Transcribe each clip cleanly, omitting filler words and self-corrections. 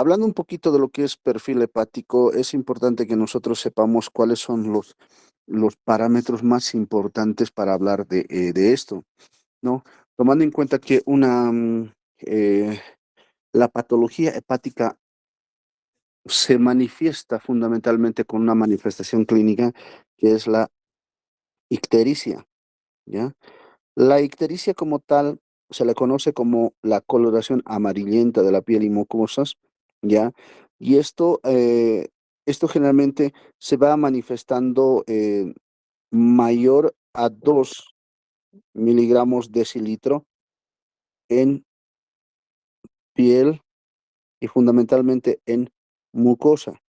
Hablando un poquito de lo que es perfil hepático, es importante que nosotros sepamos cuáles son los parámetros más importantes para hablar de esto, ¿no? Tomando en cuenta que la patología hepática se manifiesta fundamentalmente con una manifestación clínica que es la ictericia, ¿ya? La ictericia como tal se le conoce como la coloración amarillenta de la piel y mucosas, ¿ya? Y esto generalmente se va manifestando mayor a 2 mg/dl en piel y fundamentalmente en mucosa,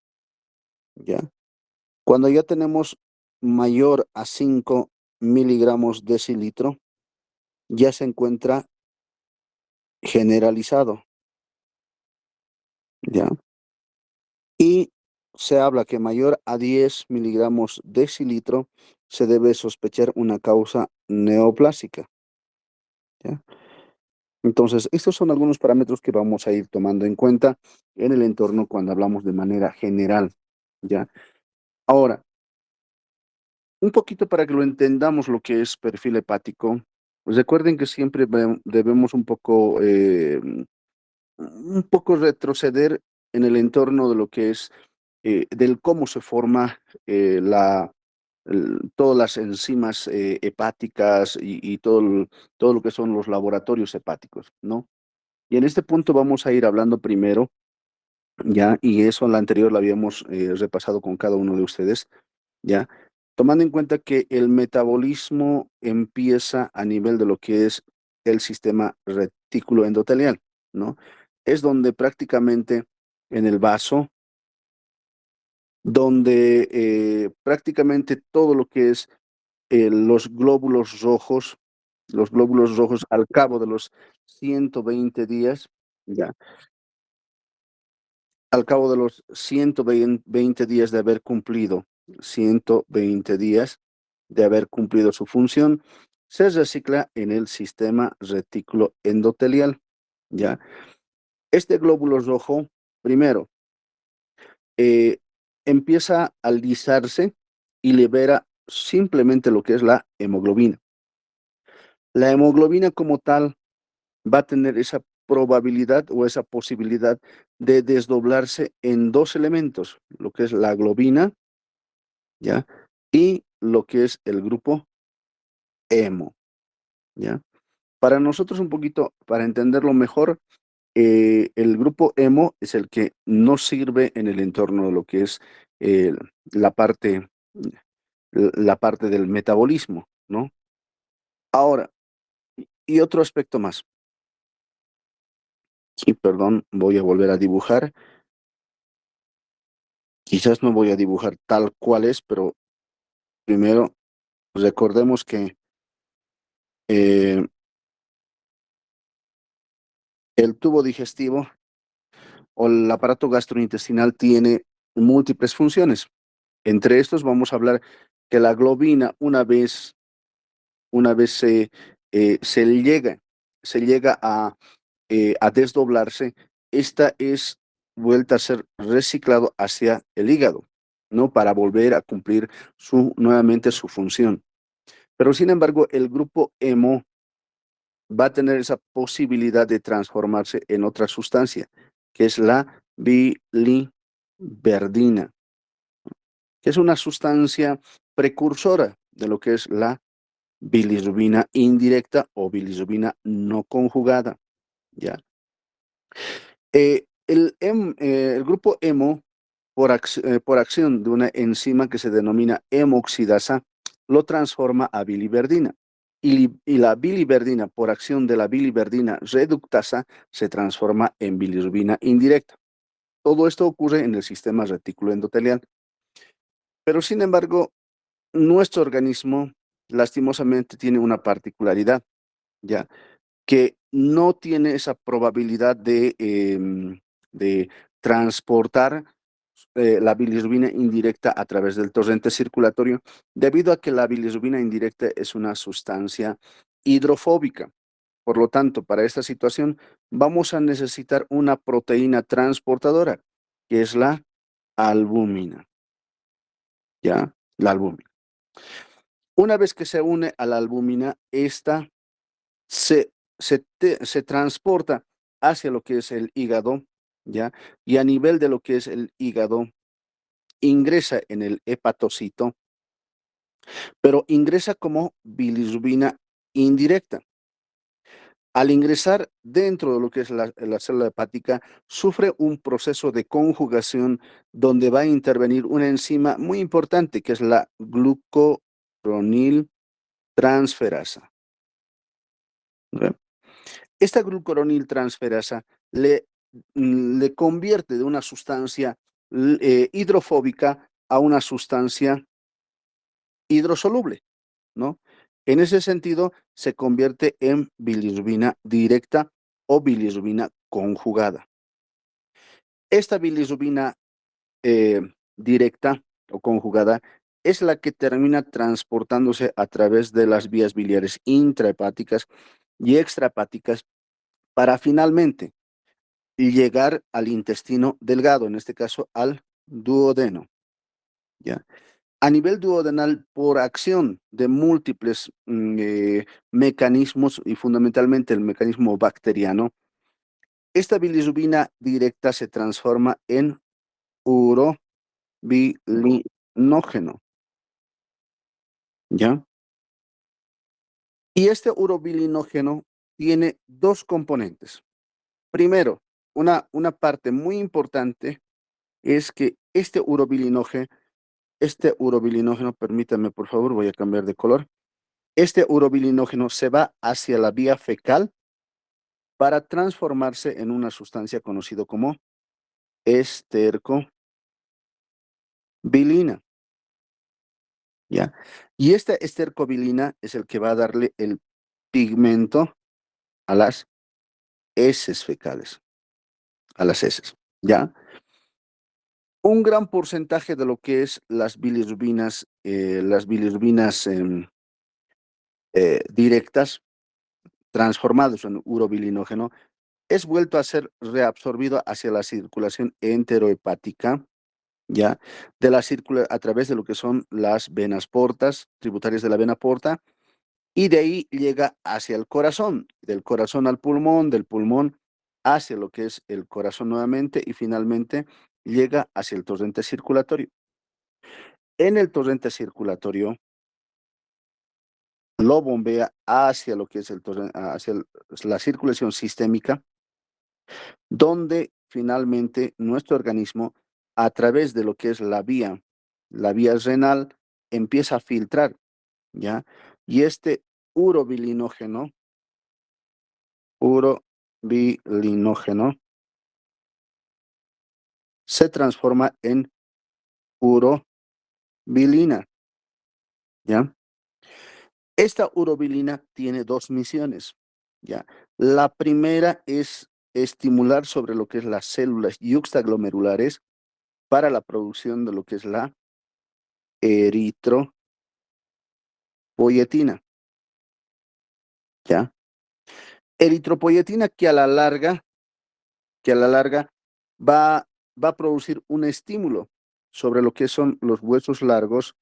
¿ya? Cuando ya tenemos mayor a 5 mg/dl, ya se encuentra generalizado, ¿ya? Y se habla que mayor a 10 mg/dl se debe sospechar una causa neoplásica, ¿ya? Entonces, estos son algunos parámetros que vamos a ir tomando en cuenta en el entorno cuando hablamos de manera general, ¿ya? Ahora, un poquito para que lo entendamos lo que es perfil hepático, pues recuerden que siempre debemos un poco retroceder en el entorno de lo que es del cómo se forma todas las enzimas hepáticas y todo lo que son los laboratorios hepáticos, ¿no? Y en este punto vamos a ir hablando primero, ya, y eso en la anterior lo habíamos repasado con cada uno de ustedes, ya, tomando en cuenta que el metabolismo empieza a nivel de lo que es el sistema retículo endotelial, ¿no? Es donde prácticamente en el vaso, donde prácticamente todo lo que es los glóbulos rojos al cabo de los 120 días, ya, al cabo de los 120 días de haber cumplido, 120 días de haber cumplido su función, se recicla en el sistema retículo endotelial, ¿ya? Este glóbulo rojo, primero, eh, empieza a lisarse y libera simplemente lo que es la hemoglobina. La hemoglobina como tal va a tener esa probabilidad o esa posibilidad de desdoblarse en 2 elementos, lo que es la globina, ¿ya? Y lo que es el grupo hemo, ¿ya? Para nosotros un poquito, para entenderlo mejor, el grupo hemo es el que no sirve en el entorno de lo que es, eh, la parte la parte del metabolismo, ¿no? Ahora, y otro aspecto más. Sí, perdón, voy a volver a dibujar. Quizás no voy a dibujar tal cual es, pero primero recordemos que eh, el tubo digestivo o el aparato gastrointestinal tiene múltiples funciones. Entre estos vamos a hablar que la globina, una vez se llega a desdoblarse, esta es vuelta a ser reciclado hacia el hígado, ¿no? Para volver a cumplir nuevamente su función. Pero sin embargo, el grupo hemo va a tener esa posibilidad de transformarse en otra sustancia, que es la biliverdina, que es una sustancia precursora de lo que es la bilirrubina indirecta o bilirrubina no conjugada, ¿ya? El grupo hemo, por acción de una enzima que se denomina hemoxidasa, lo transforma a biliverdina. Y la biliverdina, por acción de la biliverdina reductasa, se transforma en bilirrubina indirecta. Todo esto ocurre en el sistema retículo endotelial. Pero sin embargo, nuestro organismo lastimosamente tiene una particularidad, ¿ya? Que no tiene esa probabilidad de transportar la bilirrubina indirecta a través del torrente circulatorio, debido a que la bilirrubina indirecta es una sustancia hidrofóbica. Por lo tanto, para esta situación vamos a necesitar una proteína transportadora, que es la albúmina, ¿ya? La albúmina. Una vez que se une a la albúmina, esta se transporta hacia lo que es el hígado, ¿ya? Y a nivel de lo que es el hígado, ingresa en el hepatocito, pero ingresa como bilirrubina indirecta. Al ingresar dentro de lo que es la célula hepática, sufre un proceso de conjugación donde va a intervenir una enzima muy importante que es la glucoroniltransferasa. ¿Ok? Esta glucoroniltransferasa le convierte de una sustancia hidrofóbica a una sustancia hidrosoluble, ¿no? En ese sentido, se convierte en bilirrubina directa o bilirrubina conjugada. Esta bilirrubina directa o conjugada es la que termina transportándose a través de las vías biliares intrahepáticas y extrahepáticas para finalmente llegar al intestino delgado, en este caso al duodeno, ¿ya? A nivel duodenal, por acción de múltiples mecanismos y fundamentalmente el mecanismo bacteriano, esta bilirrubina directa se transforma en urobilinógeno, ¿ya? Y este urobilinógeno tiene dos componentes. Primero, una parte muy importante es que este urobilinógeno, permítame por favor, voy a cambiar de color. Este urobilinógeno se va hacia la vía fecal para transformarse en una sustancia conocida como estercobilina, ¿ya? Y esta estercobilina es el que va a darle el pigmento a las heces fecales, a las heces, ¿ya? Un gran porcentaje de lo que es las bilirrubinas directas, transformados en urobilinógeno, es vuelto a ser reabsorbido hacia la circulación enterohepática, ¿ya? A través de lo que son las venas portas, tributarias de la vena porta, y de ahí llega hacia el corazón, del corazón al pulmón, del pulmón hacia lo que es el corazón nuevamente y finalmente llega hacia el torrente circulatorio. En el torrente circulatorio lo bombea hacia lo que es la circulación sistémica, donde finalmente nuestro organismo, a través de lo que es la vía renal, empieza a filtrar, ¿ya? Y este urobilinógeno, urobilinógeno, se transforma en urobilina, ¿ya? Esta urobilina tiene dos misiones, ¿ya? La primera es estimular sobre lo que es las células yuxtaglomerulares para la producción de lo que es la eritropoyetina, ¿ya? Eritropoyetina que a la larga va, va a producir un estímulo sobre lo que son los huesos largos,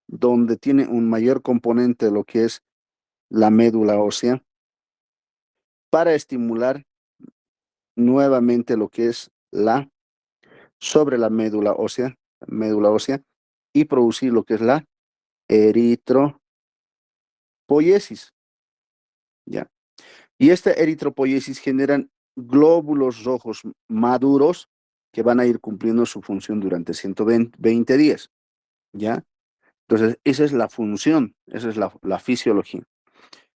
donde tiene un mayor componente de lo que es la médula ósea, para estimular nuevamente lo que es sobre la médula ósea, y producir lo que es la eritropoyesis, ¿ya? Y esta eritropoyesis generan glóbulos rojos maduros que van a ir cumpliendo su función durante 120 días, ¿ya? Entonces, esa es la función, esa es la fisiología.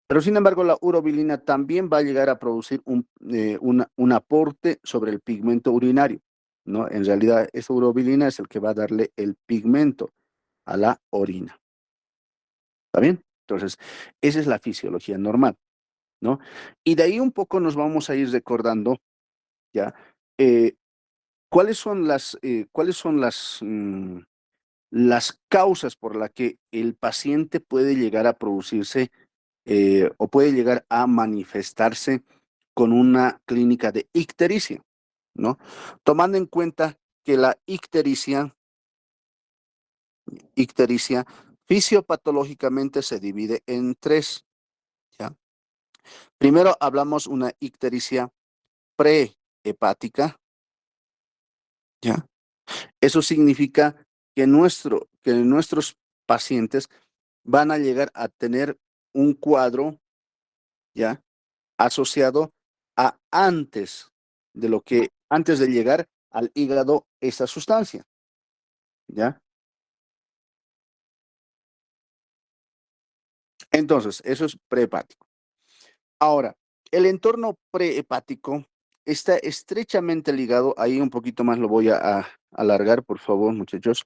Pero sin embargo, la urobilina también va a llegar a producir un aporte sobre el pigmento urinario, ¿no? En realidad, esa urobilina es el que va a darle el pigmento a la orina. ¿Está bien? Entonces, esa es la fisiología normal, ¿no? Y de ahí un poco nos vamos a ir recordando, ¿ya? Eh, cuáles son las causas por las que el paciente puede llegar a producirse o puede llegar a manifestarse con una clínica de ictericia, ¿no? Tomando en cuenta que la ictericia fisiopatológicamente se divide en tres, ¿ya? Primero hablamos una ictericia prehepática, ¿ya? Eso significa que nuestros pacientes van a llegar a tener un cuadro, ¿ya? Asociado a antes de llegar al hígado esa sustancia, ¿ya? Entonces, eso es prehepático. Ahora, el entorno prehepático está estrechamente ligado, ahí un poquito más lo voy a alargar, por favor, muchachos,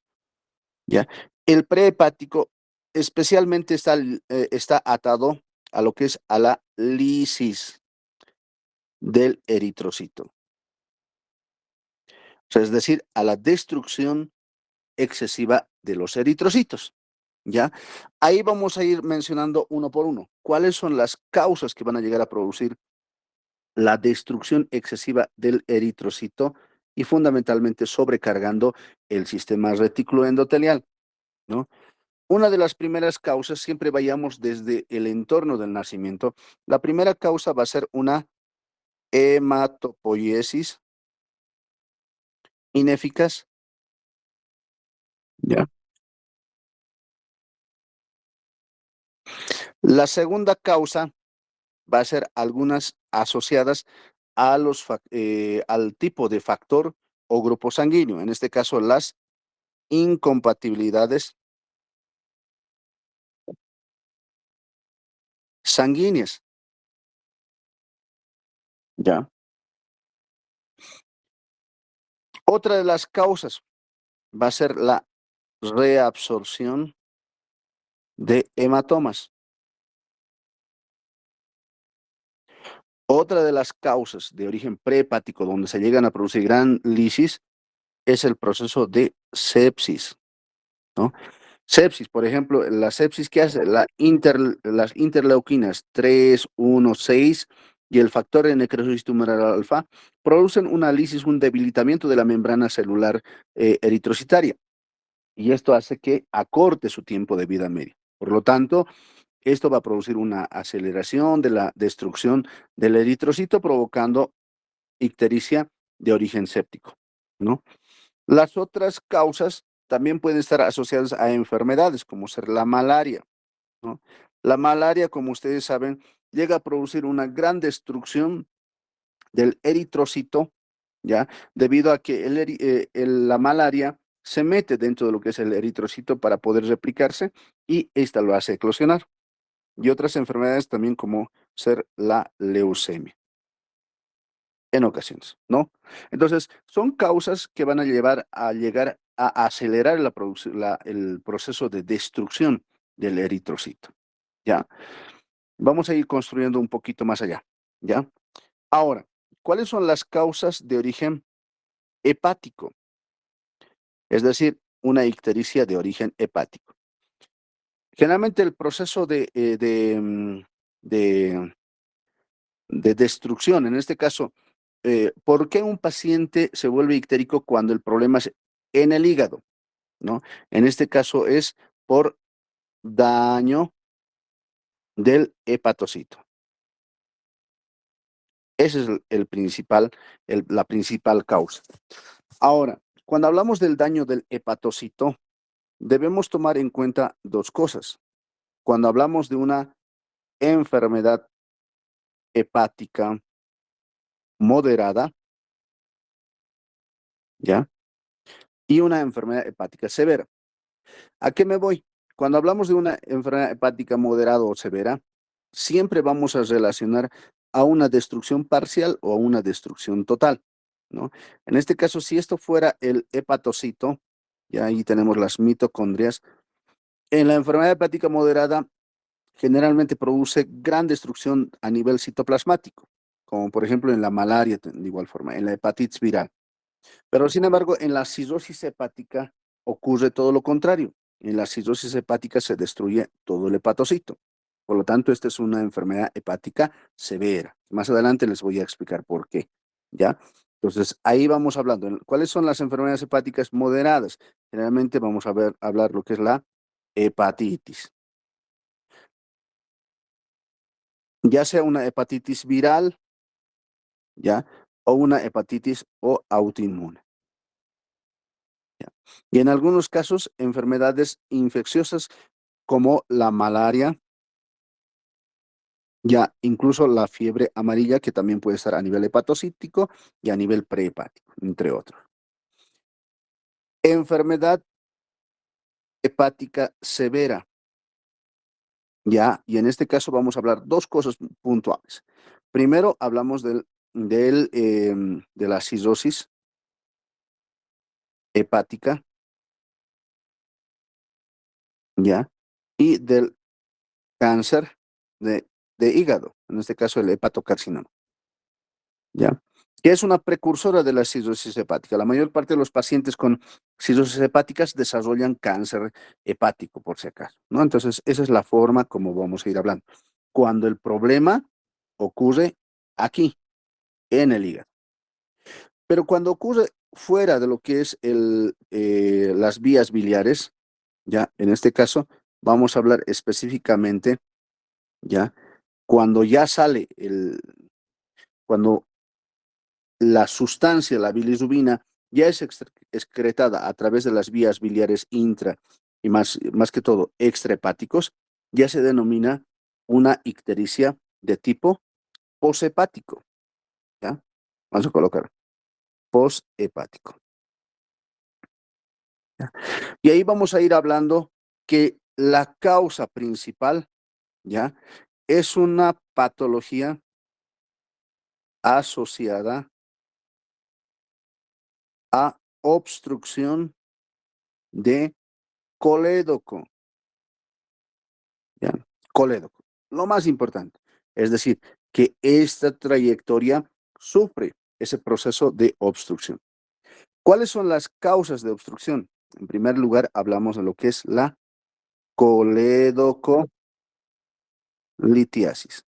¿ya? El prehepático especialmente está atado a lo que es a la lisis del eritrocito, o sea, es decir, a la destrucción excesiva de los eritrocitos, ¿ya? Ahí vamos a ir mencionando uno por uno. ¿Cuáles son las causas que van a llegar a producir la destrucción excesiva del eritrocito y fundamentalmente sobrecargando el sistema retículo endotelial, ¿no? Una de las primeras causas, siempre vayamos desde el entorno del nacimiento, la primera causa va a ser una hematopoiesis ineficaz, ¿ya? La segunda causa va a ser algunas asociadas al tipo de factor o grupo sanguíneo, en este caso las incompatibilidades sanguíneas, ¿ya? Otra de las causas va a ser la reabsorción de hematomas. Otra de las causas de origen prehepático donde se llegan a producir gran lisis es el proceso de sepsis, ¿no? Sepsis, por ejemplo, la sepsis que hace las interleuquinas 3, 1, 6 y el factor de necrosis tumoral alfa producen una lisis, un debilitamiento de la membrana celular eritrocitaria y esto hace que acorte su tiempo de vida media. Por lo tanto, esto va a producir una aceleración de la destrucción del eritrocito provocando ictericia de origen séptico, ¿no? Las otras causas también pueden estar asociadas a enfermedades, como ser la malaria, ¿no? La malaria, como ustedes saben, llega a producir una gran destrucción del eritrocito, ¿ya? Debido a que la malaria se mete dentro de lo que es el eritrocito para poder replicarse y esta lo hace eclosionar. Y otras enfermedades también como ser la leucemia en ocasiones, ¿no? Entonces, son causas que van a llevar a llegar a acelerar el proceso de destrucción del eritrocito, ¿ya? Vamos a ir construyendo un poquito más allá, ¿ya? Ahora, ¿cuáles son las causas de origen hepático? Es decir, una ictericia de origen hepático. Generalmente el proceso de de destrucción, en este caso, ¿por qué un paciente se vuelve ictérico cuando el problema es en el hígado, no? En este caso es por daño del hepatocito. Ese es la principal causa. Ahora, cuando hablamos del daño del hepatocito, debemos tomar en cuenta 2 cosas. Cuando hablamos de una enfermedad hepática moderada, ¿ya? Y una enfermedad hepática severa. ¿A qué me voy? Cuando hablamos de una enfermedad hepática moderada o severa, siempre vamos a relacionar a una destrucción parcial o a una destrucción total, ¿no? En este caso, si esto fuera el hepatocito, ya ahí tenemos las mitocondrias, en la enfermedad hepática moderada generalmente produce gran destrucción a nivel citoplasmático, como por ejemplo en la malaria, de igual forma, en la hepatitis viral. Pero sin embargo, en la cirrosis hepática ocurre todo lo contrario. En la cirrosis hepática se destruye todo el hepatocito. Por lo tanto, esta es una enfermedad hepática severa. Más adelante les voy a explicar por qué, ¿ya? Entonces, ahí vamos hablando. ¿Cuáles son las enfermedades hepáticas moderadas? Generalmente vamos a hablar lo que es la hepatitis. Ya sea una hepatitis viral, ¿ya? O una hepatitis o autoinmune. ¿Ya? Y en algunos casos, enfermedades infecciosas como la malaria, ya incluso la fiebre amarilla, que también puede estar a nivel hepatocítico y a nivel prehepático, entre otros. Enfermedad hepática severa, ya, y en este caso vamos a hablar dos cosas puntuales. Primero, hablamos de la cirrosis hepática, ya, y del cáncer de hígado, en este caso el hepatocarcinoma, ¿ya? Que es una precursora de la cirrosis hepática. La mayor parte de los pacientes con cirrosis hepáticas desarrollan cáncer hepático, por si acaso, ¿no? Entonces, esa es la forma como vamos a ir hablando. Cuando el problema ocurre aquí, en el hígado. Pero cuando ocurre fuera de lo que es las vías biliares, ya, en este caso, vamos a hablar específicamente, ya, cuando ya sale cuando la sustancia, la bilirrubina, ya es excretada a través de las vías biliares intra y más que todo extrahepáticos, ya se denomina una ictericia de tipo poshepático, ¿ya? Vamos a colocar poshepático, ¿ya? Y ahí vamos a ir hablando que la causa principal, ¿ya? Es una patología asociada a obstrucción de colédoco, ¿ya? Colédoco. Lo más importante, es decir, que esta trayectoria sufre ese proceso de obstrucción. ¿Cuáles son las causas de obstrucción? En primer lugar, hablamos de lo que es la coledoclitiasis,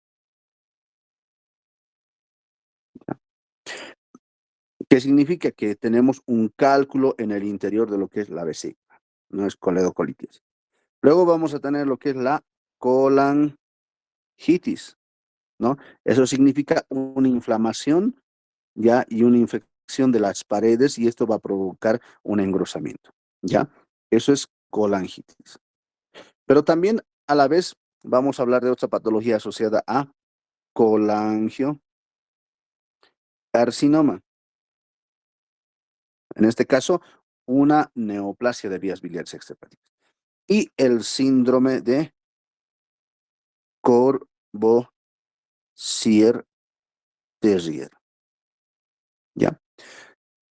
que significa que tenemos un cálculo en el interior de lo que es la vesícula, no es coledocolitis. Luego vamos a tener lo que es la colangitis, ¿no? Eso significa una inflamación, ¿ya? Y una infección de las paredes y esto va a provocar un engrosamiento, ¿ya? Eso es colangitis. Pero también a la vez vamos a hablar de otra patología asociada a colangiocarcinoma. En este caso, una neoplasia de vías biliares extrahepáticas. Y el síndrome de Courvoisier-Terrier, ¿ya?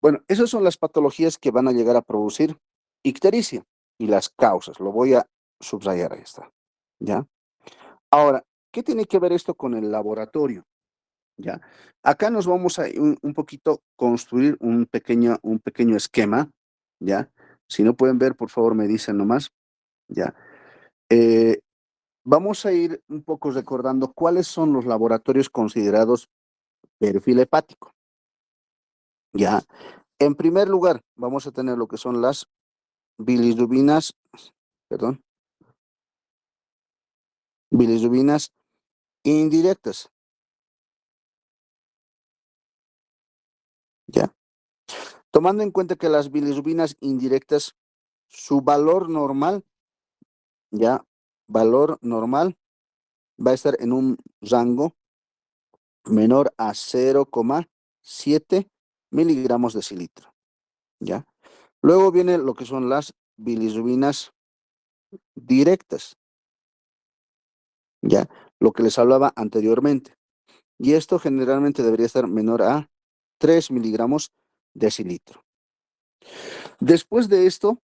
Bueno, esas son las patologías que van a llegar a producir ictericia y las causas. Lo voy a subrayar ahí está, ¿ya? Ahora, ¿qué tiene que ver esto con el laboratorio? ¿Ya? Acá nos vamos a un poquito construir un pequeño esquema, ¿ya? Si no pueden ver, por favor, me dicen nomás, ¿ya? Eh, Vamos a ir un poco recordando cuáles son los laboratorios considerados perfil hepático, ¿ya? En primer lugar, vamos a tener lo que son las bilirrubinas, perdón, bilirrubinas indirectas, ¿ya? Tomando en cuenta que las bilirrubinas indirectas, su valor normal, ¿ya? Valor normal va a estar en un rango menor a 0,7 miligramos de cilitro, ¿ya? Luego viene lo que son las bilirrubinas directas, ¿ya? Lo que les hablaba anteriormente. Y esto generalmente debería estar menor a 3 miligramos de cilitro. Después de esto,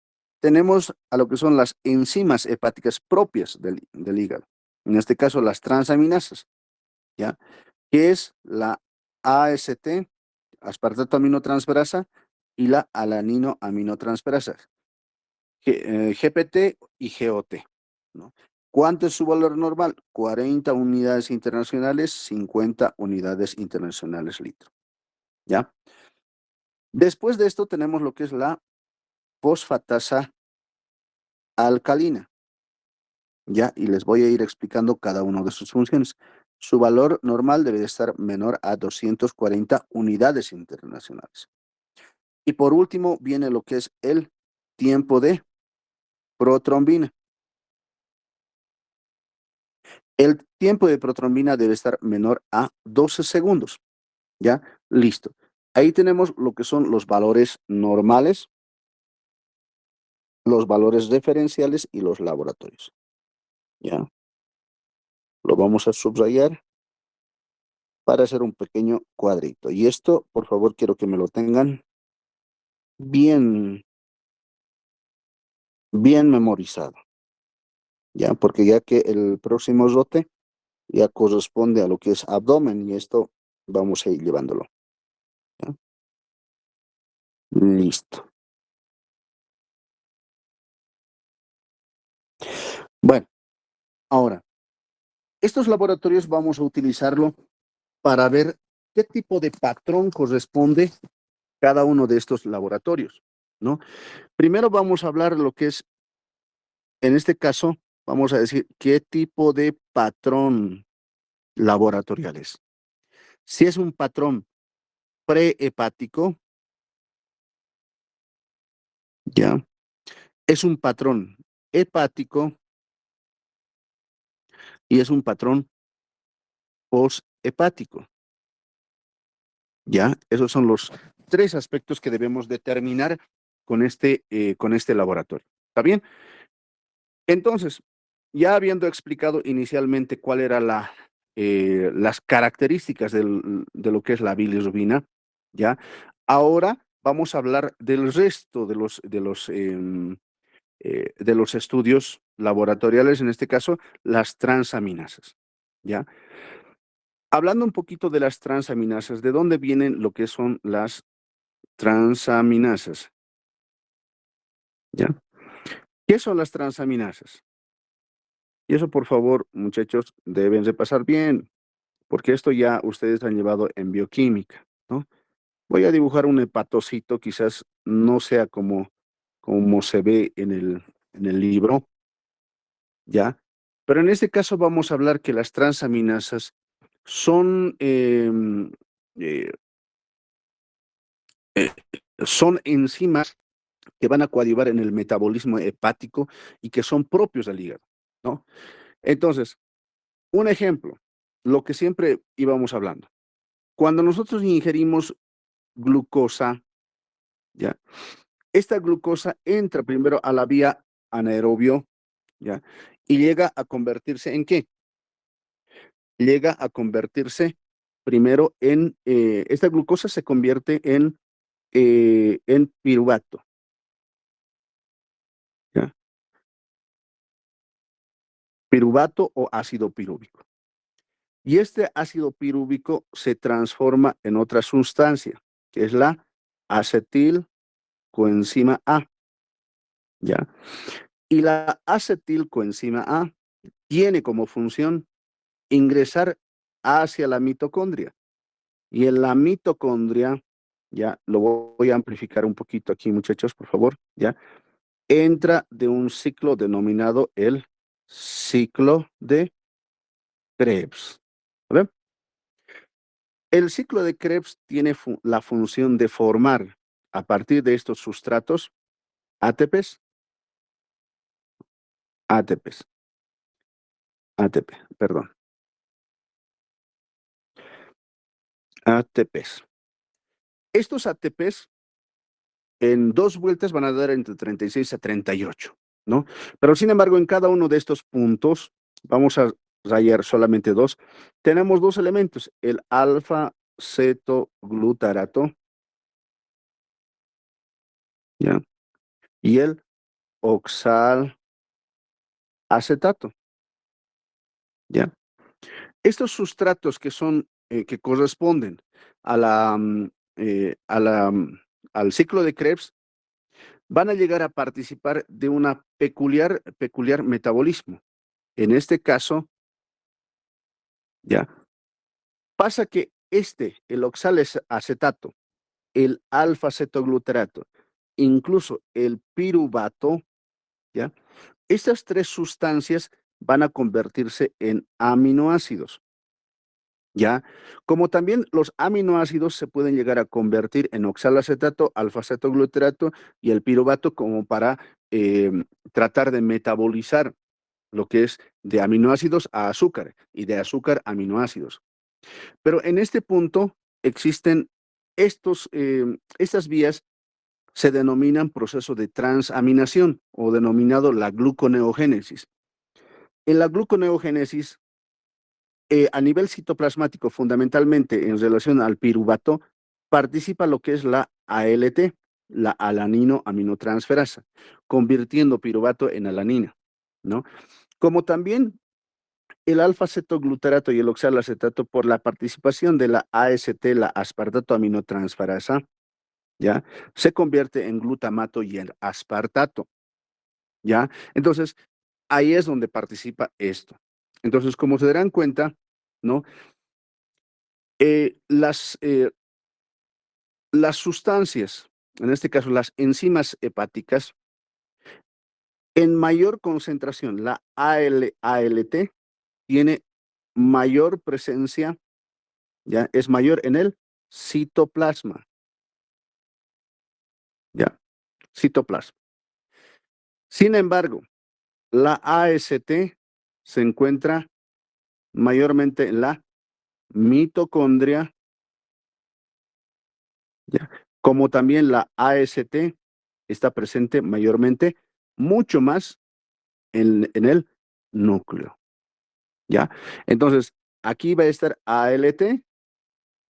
tenemos a lo que son las enzimas hepáticas propias del hígado. En este caso, las transaminasas, ¿ya? Que es la AST, aspartato aminotransferasa, y la alanino aminotransferasa, GPT y GOT, ¿no? ¿Cuánto es su valor normal? 40 unidades internacionales, 50 unidades internacionales litro, ¿ya? Después de esto tenemos lo que es la fosfatasa alcalina, ¿ya? Y les voy a ir explicando cada una de sus funciones. Su valor normal debe de estar menor a 240 unidades internacionales. Y por último viene lo que es el tiempo de protrombina. El tiempo de protrombina debe estar menor a 12 segundos, ¿ya? Listo. Ahí tenemos lo que son los valores normales, los valores referenciales y los laboratorios, ¿ya? Lo vamos a subrayar para hacer un pequeño cuadrito. Y esto, por favor, quiero que me lo tengan bien, bien memorizado, ¿ya? Porque ya que el próximo rote ya corresponde a lo que es abdomen y esto vamos a ir llevándolo, ¿ya? Listo. Bueno, ahora, estos laboratorios vamos a utilizarlo para ver qué tipo de patrón corresponde cada uno de estos laboratorios, ¿no? Primero vamos a hablar lo que es, en este caso, vamos a decir qué tipo de patrón laboratorial es. Si es un patrón prehepático, ya, es un patrón hepático y es un patrón poshepático, ya. Esos son los tres aspectos que debemos determinar con este laboratorio. ¿Está bien? Entonces, ya habiendo explicado inicialmente cuál era las características de lo que es la bilirrubina, ¿ya? Ahora vamos a hablar del resto de los estudios laboratoriales, en este caso, las transaminasas, ¿ya? Hablando un poquito de las transaminasas, ¿de dónde vienen lo que son las transaminasas? ¿Ya? ¿Qué son las transaminasas? Y eso, por favor, muchachos, deben repasar bien, porque esto ya ustedes han llevado en bioquímica, ¿no? Voy a dibujar un hepatocito, quizás no sea como se ve en el libro, ¿ya? Pero en este caso vamos a hablar que las transaminasas son, eh, eh, son enzimas que van a coadyuvar en el metabolismo hepático y que son propios del hígado, ¿no? Entonces, un ejemplo, lo que siempre íbamos hablando. Cuando nosotros ingerimos glucosa, ¿ya? Esta glucosa entra primero a la vía anaerobio, ¿ya? Y llega a convertirse ¿en qué? Llega a convertirse primero esta glucosa se convierte en piruvato, ¿ya? Piruvato o ácido pirúvico. Y este ácido pirúvico se transforma en otra sustancia, que es la acetilcoenzima A, ¿ya? Y la acetilcoenzima A tiene como función ingresar hacia la mitocondria. Y en la mitocondria, ya lo voy a amplificar un poquito aquí, muchachos, por favor, ya, entra de un ciclo denominado el ciclo de Krebs. ¿Vale? El ciclo de Krebs tiene la función de formar a partir de estos sustratos ATPs, ATPs, ATP, perdón, ATPs. Estos ATPs en 2 vueltas van a dar entre 36 a 38, ¿no? Pero sin embargo, en cada uno de estos puntos, vamos a rayar solamente 2, tenemos 2 elementos, el alfa-cetoglutarato, ¿ya? Y el oxalacetato, ¿ya? Estos sustratos que corresponden a al ciclo de Krebs van a llegar a participar de una peculiar metabolismo. En este caso, ya, pasa que el oxalacetato, el alfa-cetoglutarato, incluso el piruvato, ¿ya? Estas 3 sustancias van a convertirse en aminoácidos, ¿ya? Como también los aminoácidos se pueden llegar a convertir en oxalacetato, alfa-cetoglutarato y el piruvato como para, tratar de metabolizar lo que es de aminoácidos a azúcar y de azúcar a aminoácidos. Pero en este punto existen estas vías se denominan proceso de transaminación o denominado la gluconeogénesis. En la gluconeogénesis, a nivel citoplasmático, fundamentalmente en relación al piruvato, participa lo que es la ALT, la alanino aminotransferasa, convirtiendo piruvato en alanina, ¿no? Como también el alfa-cetoglutarato y el oxalacetato por la participación de la AST, la aspartato aminotransferasa, ¿ya? Se convierte en glutamato y en aspartato, ¿ya? Entonces, ahí es donde participa esto. Entonces, como se darán cuenta, ¿no? Las sustancias, en este caso las enzimas hepáticas, en mayor concentración, la ALT tiene mayor presencia, ¿ya? Es mayor en el citoplasma, ¿ya? Citoplasma. Sin embargo, la AST se encuentra mayormente en la mitocondria, ¿ya? Como también la AST está presente mayormente, mucho más en el núcleo, ¿ya? Entonces, aquí va a estar ALT,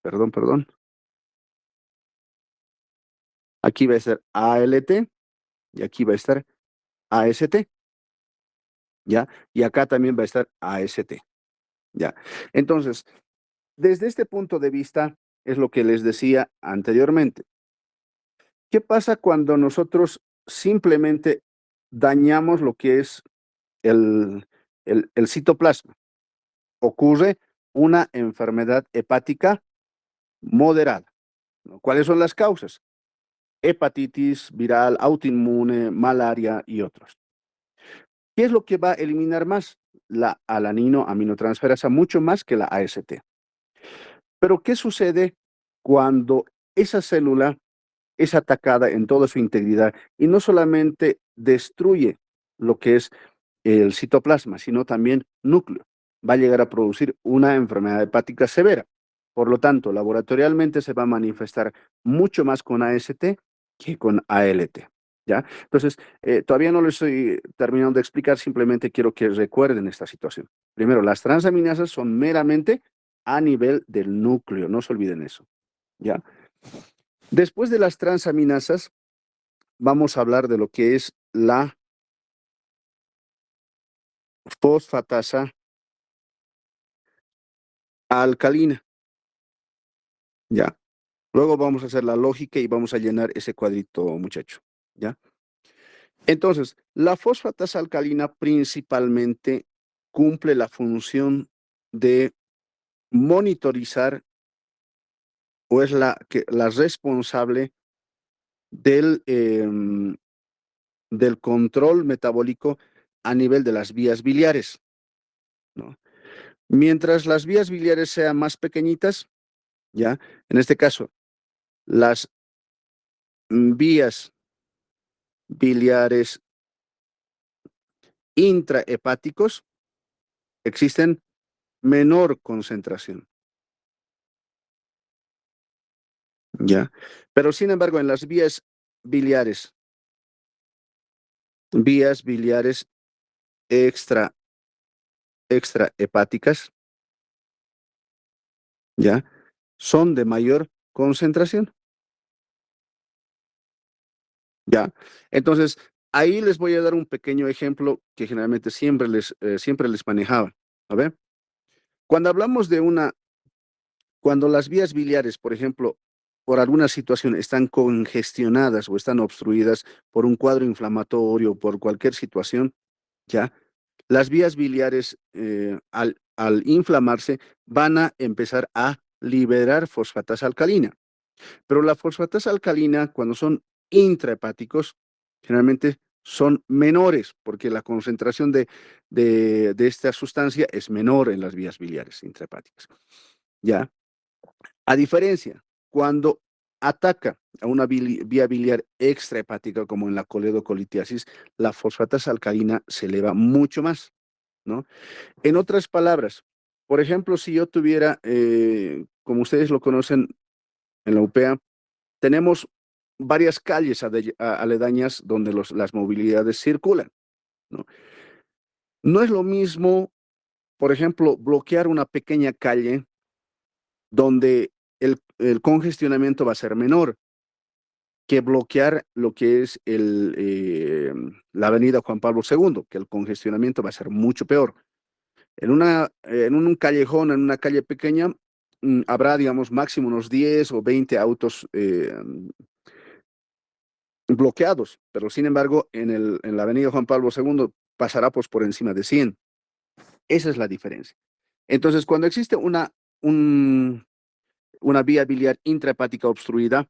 perdón, aquí va a estar ALT y aquí va a estar AST, ¿ya? Y acá también va a estar AST, ¿ya? Entonces, desde este punto de vista, es lo que les decía anteriormente. ¿Qué pasa cuando nosotros simplemente dañamos lo que es el el citoplasma? Ocurre una enfermedad hepática moderada, ¿no? ¿Cuáles son las causas? Hepatitis viral, autoinmune, malaria y otros. ¿Qué es lo que va a eliminar más? La alanino aminotransferasa, mucho más que la AST. Pero, ¿qué sucede cuando esa célula es atacada en toda su integridad y no solamente destruye lo que es el citoplasma, sino también núcleo? Va a llegar a producir una enfermedad hepática severa. Por lo tanto, laboratorialmente se va a manifestar mucho más con AST que con ALT, ¿ya? Entonces, todavía no lo estoy terminando de explicar, simplemente quiero que recuerden esta situación. Primero, las transaminasas son meramente a nivel del núcleo, no se olviden eso, ¿ya? Después de las transaminasas, vamos a hablar de lo que es la fosfatasa alcalina, ¿ya? Luego vamos a hacer la lógica y vamos a llenar ese cuadrito, muchacho, ¿ya? Entonces, la fosfatasa alcalina principalmente cumple la función de monitorizar o es la responsable del, del control metabólico a nivel de las vías biliares, ¿no? Mientras las vías biliares sean más pequeñitas, ¿ya? En este caso, las vías biliares intrahepáticos existen menor concentración, ¿ya? Pero sin embargo, en las biliares, vías biliares extra, extrahepáticas, ¿ya? Son de mayor concentración, ¿ya? Entonces, ahí les voy a dar un pequeño ejemplo que generalmente siempre les manejaba. A ver, cuando hablamos de cuando las vías biliares, por ejemplo, por alguna situación están congestionadas o están obstruidas por un cuadro inflamatorio, por cualquier situación, ¿ya? las vías biliares al inflamarse van a empezar a liberar fosfatasa alcalina. Pero la fosfatasa alcalina, cuando son intrahepáticos, generalmente son menores, porque la concentración de esta sustancia es menor en las vías biliares intrahepáticas. ¿Ya? A diferencia, cuando ataca a una vía biliar extrahepática, como en la coledocolitiasis, la fosfatasa alcalina se eleva mucho más, ¿no? En otras palabras, por ejemplo, si yo tuviera, como ustedes lo conocen en la UPEA, tenemos varias calles aledañas donde las movilidades circulan, ¿no? No es lo mismo, por ejemplo, bloquear una pequeña calle donde el congestionamiento va a ser menor que bloquear lo que es la avenida Juan Pablo II, que el congestionamiento va a ser mucho peor. En un callejón, en una calle pequeña, habrá, digamos, máximo unos 10 o 20 autos bloqueados, pero sin embargo, en la avenida Juan Pablo II pasará pues por encima de 100. Esa es la diferencia. Entonces, cuando existe una vía biliar intrahepática obstruida,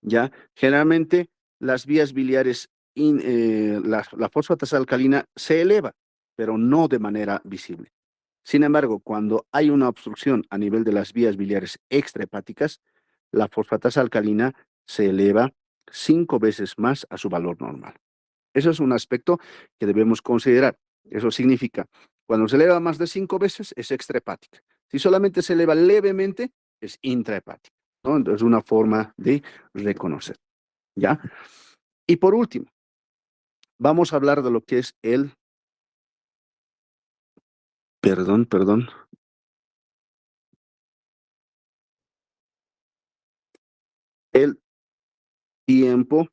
¿ya? Generalmente las vías biliares, la fosfatasa alcalina se eleva, pero no de manera visible. Sin embargo, cuando hay una obstrucción a nivel de las vías biliares extrahepáticas, la fosfatasa alcalina se eleva 5 veces más a su valor normal. Eso es un aspecto que debemos considerar. Eso significa, cuando se eleva más de 5 veces, es extrahepática. Si solamente se eleva levemente, es intrahepática, ¿no? Entonces, es una forma de reconocer, ¿ya? Y por último, vamos a hablar de lo que es perdón, el tiempo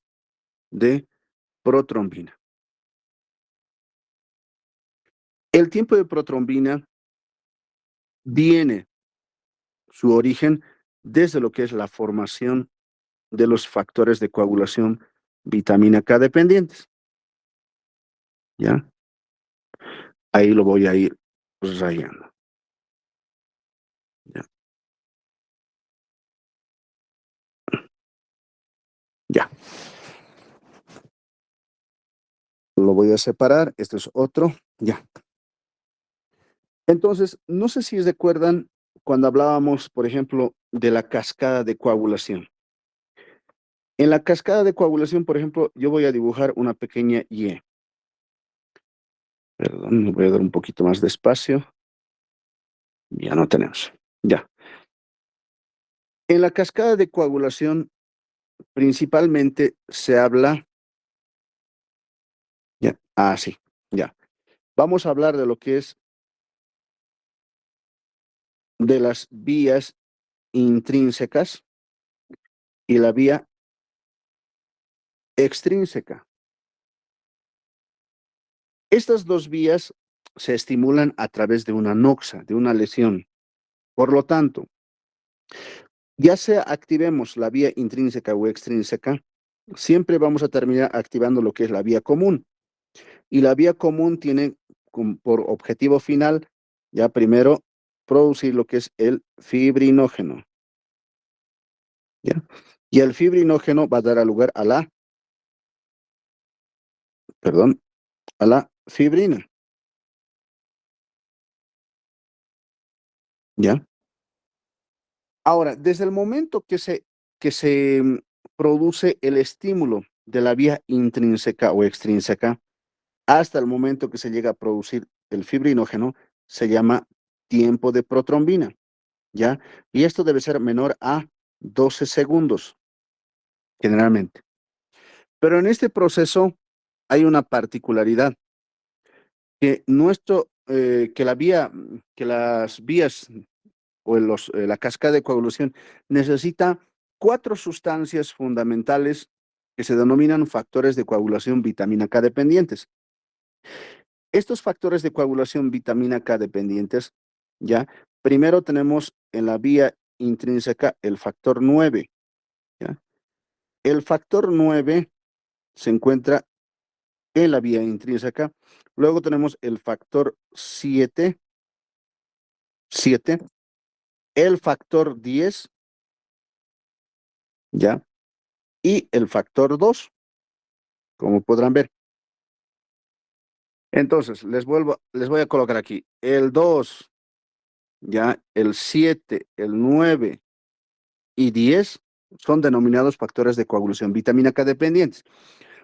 de protrombina. El tiempo de protrombina viene su origen desde lo que es la formación de los factores de coagulación vitamina K dependientes, ¿ya? Ahí lo voy a ir rayando, ¿ya? Ya, lo voy a separar, este es otro, ya. Entonces, no sé si recuerdan cuando hablábamos, por ejemplo, de la cascada de coagulación. En la cascada de coagulación, por ejemplo, yo voy a dibujar una pequeña Y. Perdón, me voy a dar un poquito más de espacio. Ya no tenemos. Ya. En la cascada de coagulación, principalmente se habla, ya, sí, ya. Vamos a hablar de lo que es de las vías intrínsecas y la vía extrínseca. Estas dos vías se estimulan a través de una noxa, de una lesión. Por lo tanto, ya sea activemos la vía intrínseca o extrínseca, siempre vamos a terminar activando lo que es la vía común. Y la vía común tiene por objetivo final, ya primero, producir lo que es el fibrinógeno, ¿ya? Y el fibrinógeno va a dar lugar perdón, a la fibrina, ¿ya? Ahora, desde el momento que se produce el estímulo de la vía intrínseca o extrínseca, hasta el momento que se llega a producir el fibrinógeno, se llama tiempo de protrombina, ¿ya? Y esto debe ser menor a 12 segundos, generalmente. Pero en este proceso hay una particularidad, que las vías o la cascada de coagulación necesita 4 sustancias fundamentales que se denominan factores de coagulación vitamina K dependientes. Estos factores de coagulación vitamina K dependientes, ¿ya? Primero tenemos en la vía intrínseca el factor 9, ¿ya? El factor 9 se encuentra en la vía intrínseca. Luego tenemos el factor 7, el factor 10, ¿ya? Y el factor 2, como podrán ver. Entonces, les voy a colocar aquí el 2, ya, el 7, el 9 y 10 son denominados factores de coagulación vitamina K dependientes,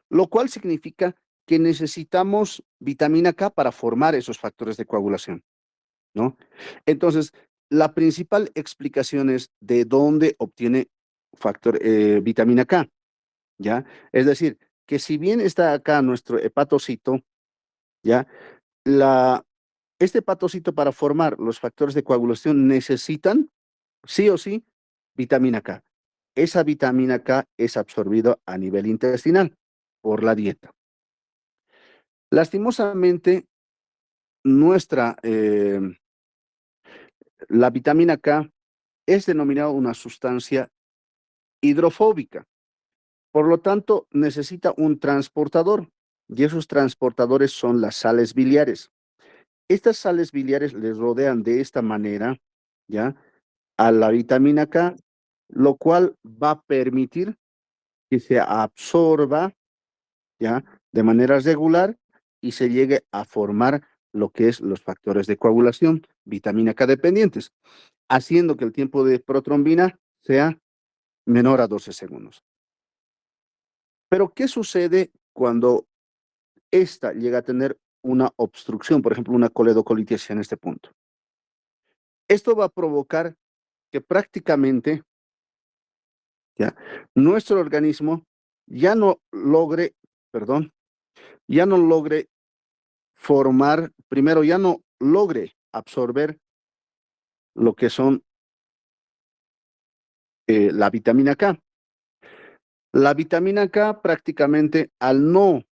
lo cual significa que necesitamos vitamina K para formar esos factores de coagulación, ¿no? Entonces, la principal explicación es de dónde obtiene vitamina K, ¿ya? Es decir, que si bien está acá nuestro hepatocito, ¿ya? La, este hepatocito para formar los factores de coagulación necesitan, sí o sí, vitamina K. Esa vitamina K es absorbida a nivel intestinal por la dieta. Lastimosamente, nuestra, la vitamina K es denominada una sustancia hidrofóbica. Por lo tanto, necesita un transportador y esos transportadores son las sales biliares. Estas sales biliares les rodean de esta manera, ¿ya? A la vitamina K, lo cual va a permitir que se absorba, ¿ya? De manera regular y se llegue a formar lo que es los factores de coagulación, vitamina K dependientes, haciendo que el tiempo de protrombina sea menor a 12 segundos. Pero, ¿qué sucede cuando esta llega a tener una obstrucción, por ejemplo, una coledocolitis en este punto? Esto va a provocar que prácticamente, ¿ya? Nuestro organismo ya no logre, perdón, ya no logre formar, primero, ya no logre absorber lo que son la vitamina K. La vitamina K prácticamente al no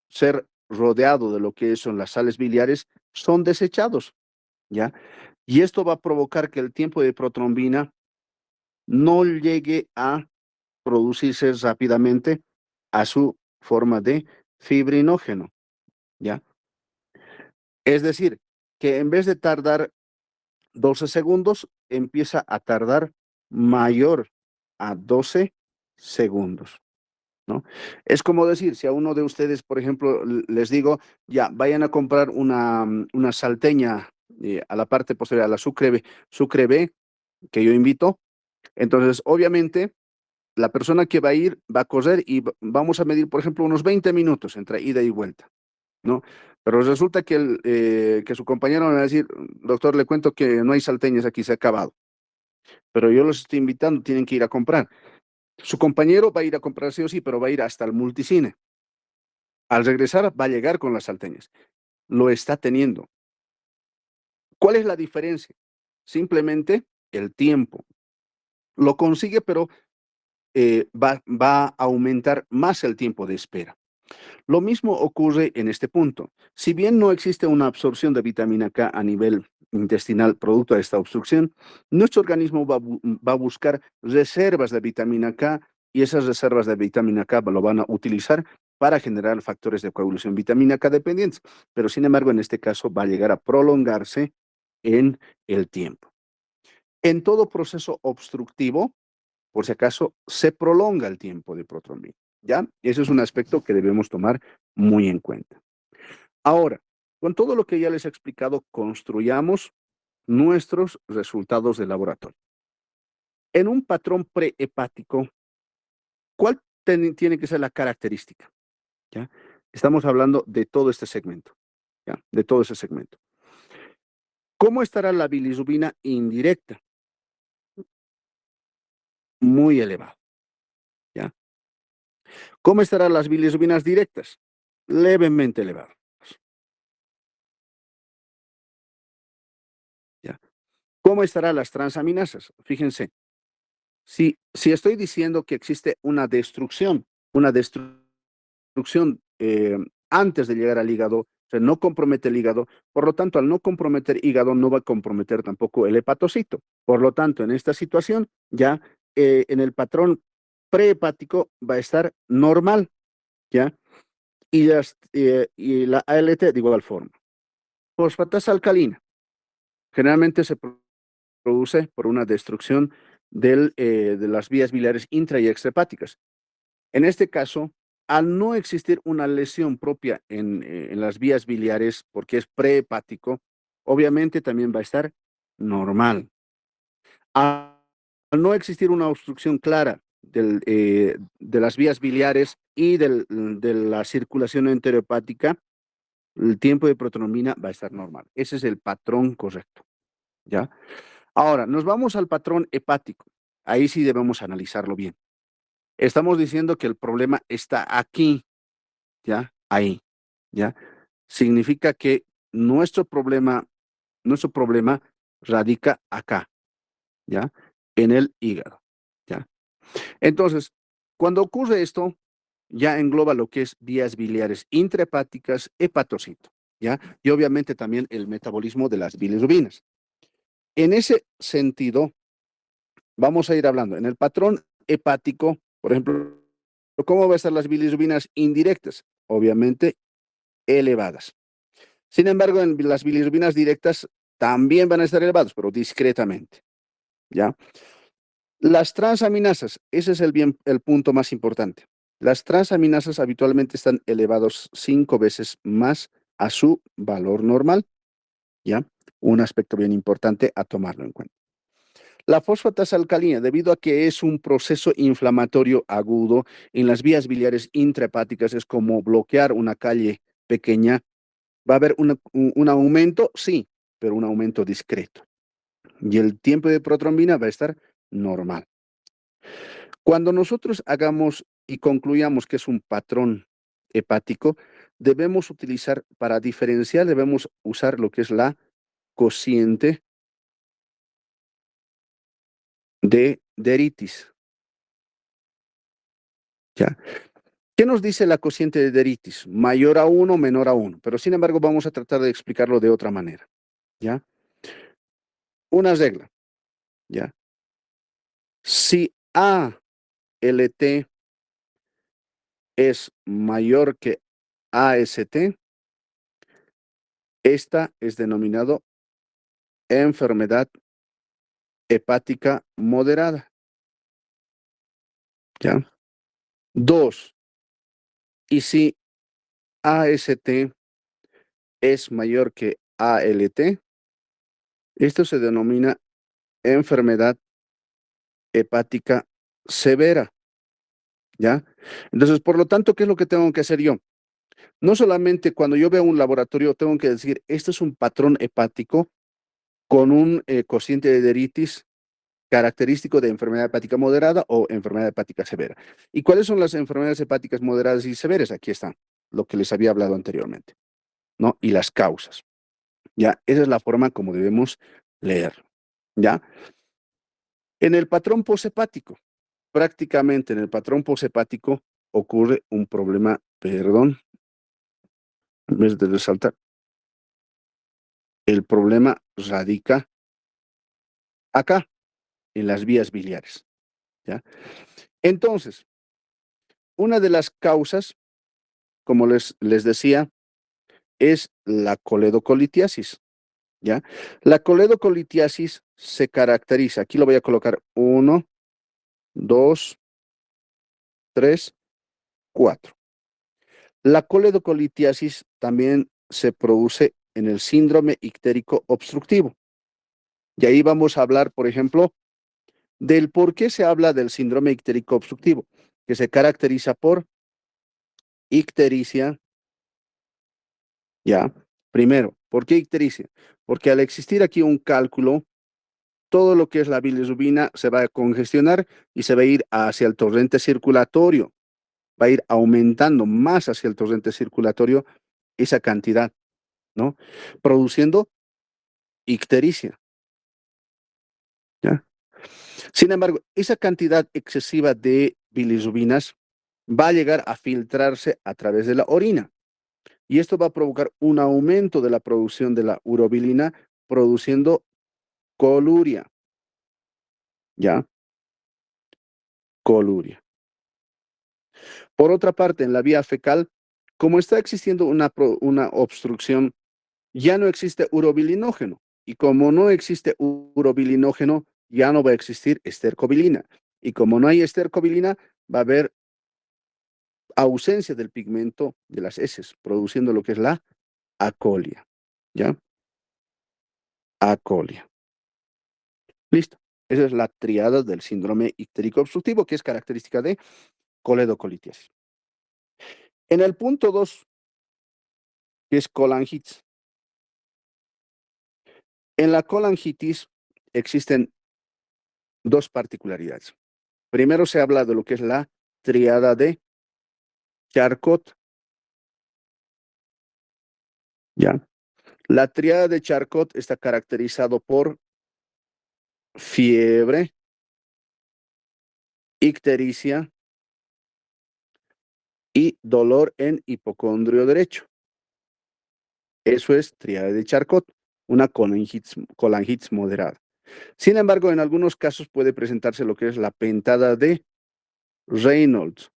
ser rodeado de lo que son las sales biliares, son desechados, ¿ya? Y esto va a provocar que el tiempo de protrombina no llegue a producirse rápidamente a su forma de fibrinógeno, ¿ya? Es decir, que en vez de tardar 12 segundos, empieza a tardar mayor a 12 segundos, ¿no? Es como decir, si a uno de ustedes, por ejemplo, les digo, ya, vayan a comprar una salteña a la parte posterior, a la sucre B, que yo invito, entonces, obviamente, la persona que va a ir va a correr y vamos a medir, por ejemplo, unos 20 minutos entre ida y vuelta, ¿no? Pero resulta que su compañero me va a decir, doctor, le cuento que no hay salteñas aquí, se ha acabado, pero yo los estoy invitando, tienen que ir a comprar. Su compañero va a ir a comprar sí o sí, pero va a ir hasta el multicine. Al regresar va a llegar con las salteñas. Lo está teniendo. ¿Cuál es la diferencia? Simplemente el tiempo. Lo consigue, pero va a aumentar más el tiempo de espera. Lo mismo ocurre en este punto. Si bien no existe una absorción de vitamina K a nivel intestinal producto de esta obstrucción, nuestro organismo va a buscar reservas de vitamina K y esas reservas de vitamina K lo van a utilizar para generar factores de coagulación vitamina K dependientes. Pero sin embargo, en este caso va a llegar a prolongarse en el tiempo. En todo proceso obstructivo, por si acaso, se prolonga el tiempo de protrombina, ¿ya? Ese es un aspecto que debemos tomar muy en cuenta. Ahora, con todo lo que ya les he explicado, construyamos nuestros resultados de laboratorio. En un patrón prehepático, ¿cuál tiene que ser la característica? ¿Ya? Estamos hablando de todo este segmento, ¿ya? De todo ese segmento. ¿Cómo estará la bilirrubina indirecta? Muy elevado, ¿ya? ¿Cómo estarán las bilirrubinas directas? Levemente elevadas, ¿ya? ¿Cómo estarán las transaminasas? Fíjense, si estoy diciendo que existe una destrucción antes de llegar al hígado, o sea, no compromete el hígado, por lo tanto, al no comprometer hígado, no va a comprometer tampoco el hepatocito. Por lo tanto, en esta situación, ya en el patrón prehepático va a estar normal, ¿ya? y la ALT de igual forma. Fosfatasa alcalina generalmente se produce por una destrucción de las vías biliares intra y extrahepáticas. En este caso, al no existir una lesión propia en las vías biliares, porque es prehepático, obviamente también va a estar normal. Al no existir una obstrucción clara de las vías biliares y de la circulación enterohepática, el tiempo de protrombina va a estar normal. Ese es el patrón correcto, ¿ya? Ahora, nos vamos al patrón hepático. Ahí sí debemos analizarlo bien. Estamos diciendo que el problema está aquí, ¿ya? Ahí, ¿ya? Significa que nuestro problema radica acá, ¿ya? En el hígado, ¿ya? Entonces, cuando ocurre esto, ya engloba lo que es vías biliares intrahepáticas, hepatocito, ¿ya? Y obviamente también el metabolismo de las bilirrubinas. En ese sentido, vamos a ir hablando. En el patrón hepático, por ejemplo, ¿cómo van a estar las bilirrubinas indirectas? Obviamente elevadas. Sin embargo, en las bilirrubinas directas también van a estar elevadas, pero discretamente, ¿ya? Las transaminasas, ese es el punto más importante. Las transaminasas habitualmente están elevados 5 veces más a su valor normal, ¿ya? Un aspecto bien importante a tomarlo en cuenta. La fosfatasa alcalina, debido a que es un proceso inflamatorio agudo en las vías biliares intrahepáticas, es como bloquear una calle pequeña. ¿Va a haber un aumento? Sí, pero un aumento discreto. Y el tiempo de protrombina va a estar normal. Cuando nosotros hagamos y concluyamos que es un patrón hepático, debemos utilizar, para diferenciar, debemos usar lo que es la cociente de Deritis, ¿ya? ¿Qué nos dice la cociente de Deritis? Mayor a 1, menor a 1. Pero sin embargo, vamos a tratar de explicarlo de otra manera, ¿ya? Una regla, ¿ya? Si ALT es mayor que AST, esta es denominado enfermedad hepática moderada, ¿ya? Dos, y si AST es mayor que ALT, esto se denomina enfermedad hepática severa, ¿ya? Entonces, por lo tanto, ¿qué es lo que tengo que hacer yo? No solamente cuando yo veo un laboratorio tengo que decir, este es un patrón hepático con un cociente de Deritis característico de enfermedad hepática moderada o enfermedad hepática severa. ¿Y cuáles son las enfermedades hepáticas moderadas y severas? Aquí está, lo que les había hablado anteriormente, ¿no? Y las causas, ¿ya? Esa es la forma como debemos leer, ¿ya? En el patrón poshepático, prácticamente en el patrón poshepático ocurre un problema, perdón, en vez de resaltar, el problema radica acá, en las vías biliares, ¿ya? Entonces, una de las causas, como les decía, es la coledocolitiasis, ¿ya? La coledocolitiasis se caracteriza, aquí lo voy a colocar 1, 2, 3, 4. La coledocolitiasis también se produce en el síndrome ictérico obstructivo. Y ahí vamos a hablar, por ejemplo, del por qué se habla del síndrome ictérico obstructivo, que se caracteriza por ictericia, ¿ya? Primero, ¿por qué ictericia? Porque al existir aquí un cálculo, todo lo que es la bilirrubina se va a congestionar y se va a ir hacia el torrente circulatorio, va a ir aumentando más hacia el torrente circulatorio esa cantidad, ¿no? Produciendo ictericia, ¿ya? Sin embargo, esa cantidad excesiva de bilirrubinas va a llegar a filtrarse a través de la orina y esto va a provocar un aumento de la producción de la urobilina, produciendo coluria, ¿ya? Coluria. Por otra parte, en la vía fecal como está existiendo una obstrucción, ya no existe urobilinógeno. Y como no existe urobilinógeno, ya no va a existir estercobilina. Y como no hay estercobilina, va a haber ausencia del pigmento de las heces, produciendo lo que es la acolia. ¿Ya? Acolia. Listo. Esa es la triada del síndrome ictérico obstructivo, que es característica de coledocolitiasis. En el punto 2, que es colangitis. En la colangitis existen dos particularidades. Primero se habla de lo que es la triada de Charcot. ¿Ya? La triada de Charcot está caracterizado por fiebre, ictericia y dolor en hipocondrio derecho. Eso es triada de Charcot, una colangitis moderada. Sin embargo, en algunos casos puede presentarse lo que es la pentada de Reynolds.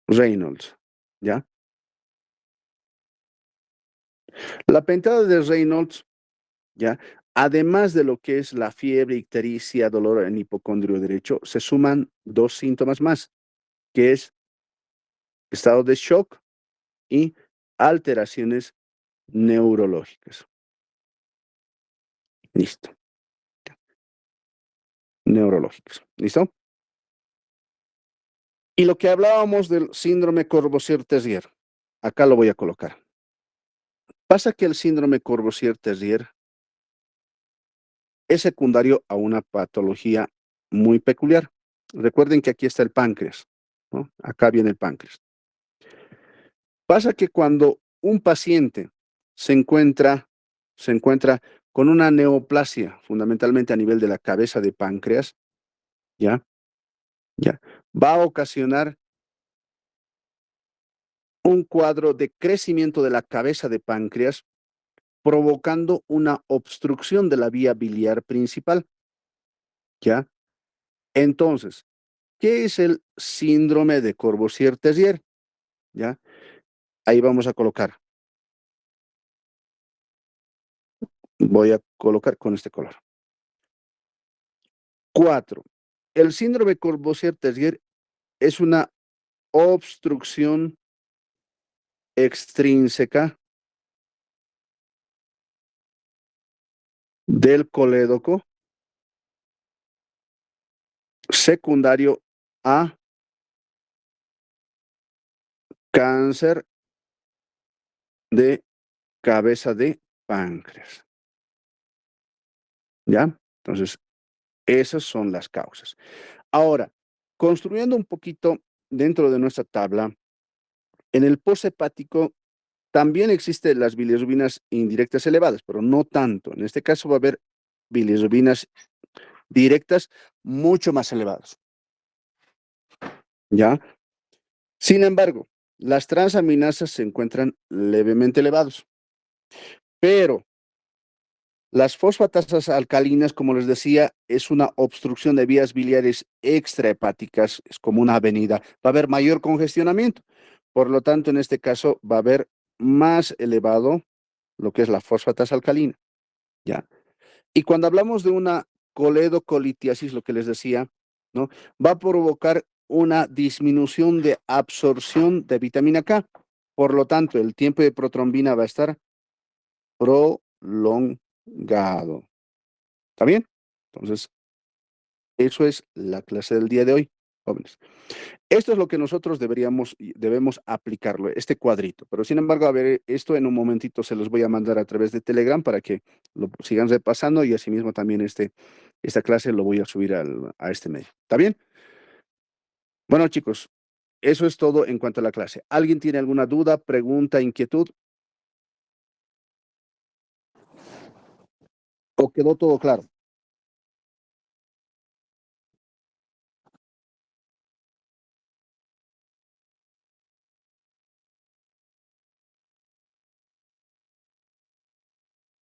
Reynolds, ¿ya? La pentada de Reynolds, ¿ya? Además de lo que es la fiebre, ictericia, dolor en hipocondrio derecho, se suman dos síntomas más, que es estado de shock y alteraciones neurológicas. Listo. Neurológicas. ¿Listo? Y lo que hablábamos del síndrome Courvoisier-Terrier, acá lo voy a colocar. Pasa que el síndrome Courvoisier-Terrier es secundario a una patología muy peculiar. Recuerden que aquí está el páncreas, ¿no? Acá viene el páncreas. Pasa que cuando un paciente se encuentra con una neoplasia, fundamentalmente a nivel de la cabeza de páncreas, ¿ya? ¿Ya? Va a ocasionar un cuadro de crecimiento de la cabeza de páncreas, provocando una obstrucción de la vía biliar principal, ¿ya? Entonces, ¿qué es el síndrome de Courvoisier-Terrier? ¿Ya? Ahí vamos a colocar. Voy a colocar con este color. 4. El síndrome Courvoisier-Terrier es una obstrucción extrínseca del colédoco secundario a cáncer de cabeza de páncreas. ¿Ya? Entonces, esas son las causas. Ahora, construyendo un poquito dentro de nuestra tabla, en el posthepático también existen las bilirrubinas indirectas elevadas, pero no tanto. En este caso va a haber bilirrubinas directas mucho más elevadas. ¿Ya? Sin embargo, las transaminasas se encuentran levemente elevados, pero las fosfatasas alcalinas, como les decía, es una obstrucción de vías biliares extrahepáticas, es como una avenida. Va a haber mayor congestionamiento. Por lo tanto, en este caso va a haber más elevado lo que es la fosfatasa alcalina, ¿ya? Y cuando hablamos de una coledocolitiasis, lo que les decía, ¿no? Va a provocar una disminución de absorción de vitamina K. Por lo tanto, el tiempo de protrombina va a estar prolongado. ¿Está bien? Entonces, eso es la clase del día de hoy, jóvenes. Esto es lo que nosotros debemos aplicarlo, este cuadrito. Pero sin embargo, a ver, esto en un momentito se los voy a mandar a través de Telegram para que lo sigan repasando y asimismo también esta clase lo voy a subir a este medio. ¿Está bien? Bueno, chicos, eso es todo en cuanto a la clase. ¿Alguien tiene alguna duda, pregunta, inquietud? ¿O quedó todo claro?